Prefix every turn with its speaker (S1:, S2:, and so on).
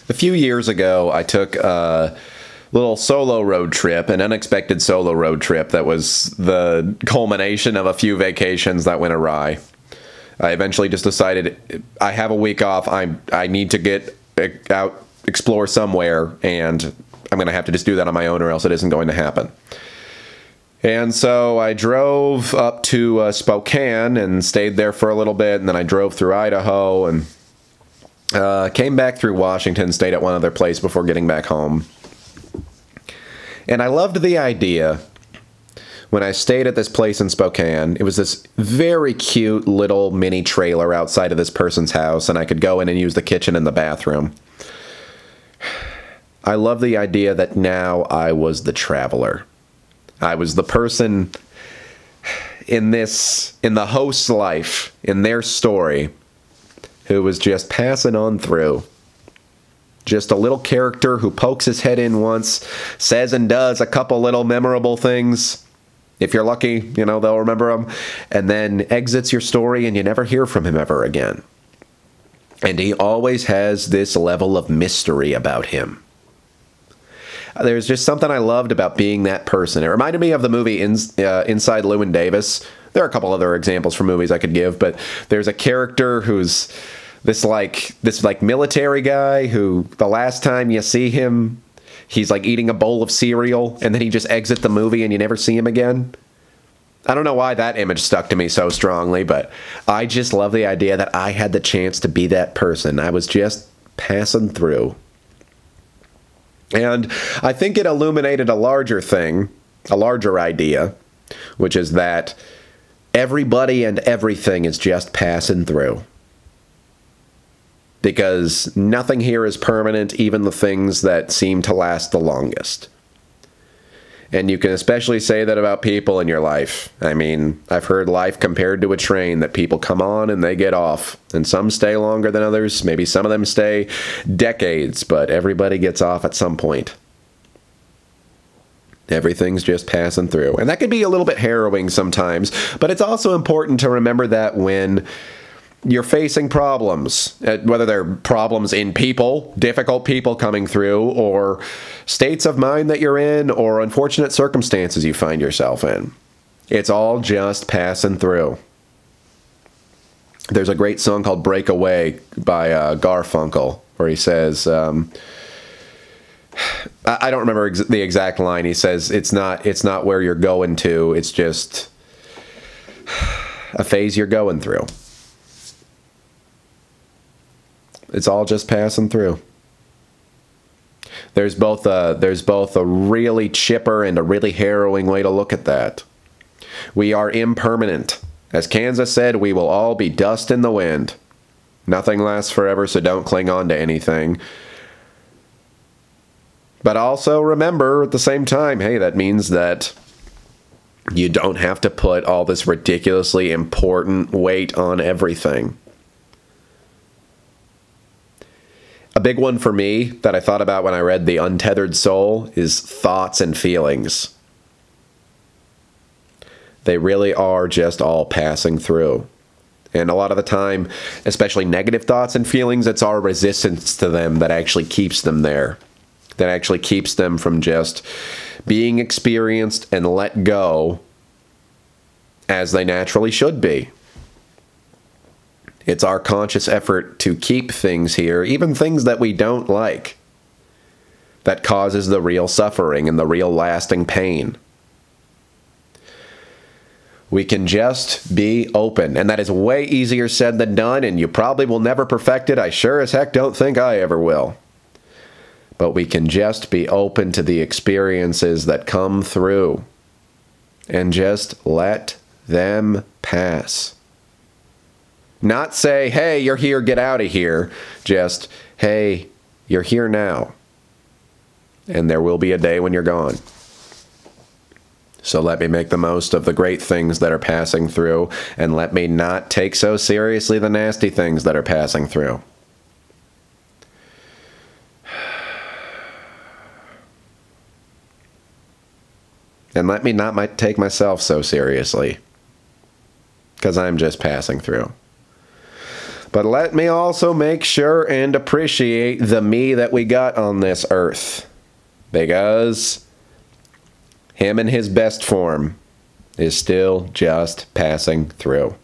S1: A few years ago, I took a little solo road trip, an unexpected solo road trip that was the culmination of a few vacations that went awry. I eventually just decided I have a week off. I need to get out, explore somewhere, and I'm going to have to just do that on my own or else it isn't going to happen. And so I drove up to Spokane and stayed there for a little bit, and then I drove through Idaho and came back through Washington, stayed at one other place before getting back home. And I loved the idea when I stayed at this place in Spokane. It was this very cute little mini trailer outside of this person's house, and I could go in and use the kitchen and the bathroom. I love the idea that now I was the traveler. I was the person in the host's life, in their story, who was just passing on through. Just a little character who pokes his head in once, says and does a couple little memorable things. If you're lucky, they'll remember them. And then exits your story and you never hear from him ever again. And he always has this level of mystery about him. There's just something I loved about being that person. It reminded me of the movie Inside Llewyn Davis. There are a couple other examples from movies I could give, but there's a character who's this military guy who the last time you see him, he's like eating a bowl of cereal, and then he just exits the movie and you never see him again. I don't know why that image stuck to me so strongly, but I just love the idea that I had the chance to be that person. I was just passing through. And I think it illuminated a larger thing, a larger idea, which is that everybody and everything is just passing through. Because nothing here is permanent, even the things that seem to last the longest. And you can especially say that about people in your life. I mean, I've heard life compared to a train, that people come on and they get off. And some stay longer than others. Maybe some of them stay decades, but everybody gets off at some point. Everything's just passing through. And that can be a little bit harrowing sometimes, but it's also important to remember that when you're facing problems, whether they're problems in people, difficult people coming through, or states of mind that you're in, or unfortunate circumstances you find yourself in. It's all just passing through. There's a great song called Breakaway by Garfunkel, where he says, I don't remember the exact line. He says, it's not where you're going to, it's just a phase you're going through. It's all just passing through. There's both a really chipper and a really harrowing way to look at that. We are impermanent. As Kansas said, we will all be dust in the wind. Nothing lasts forever, so don't cling on to anything. But also remember at the same time, hey, that means that you don't have to put all this ridiculously important weight on everything. A big one for me that I thought about when I read The Untethered Soul is thoughts and feelings. They really are just all passing through. And a lot of the time, especially negative thoughts and feelings, it's our resistance to them that actually keeps them there. That actually keeps them from just being experienced and let go as they naturally should be. It's our conscious effort to keep things here, even things that we don't like, that causes the real suffering and the real lasting pain. We can just be open, and that is way easier said than done, and you probably will never perfect it. I sure as heck don't think I ever will. But we can just be open to the experiences that come through and just let them pass. Not say, hey, you're here, get out of here. Just, hey, you're here now. And there will be a day when you're gone. So let me make the most of the great things that are passing through, and let me not take so seriously the nasty things that are passing through. And let me not take myself so seriously, because I'm just passing through. But let me also make sure and appreciate the me that we got on this earth. Because him in his best form is still just passing through.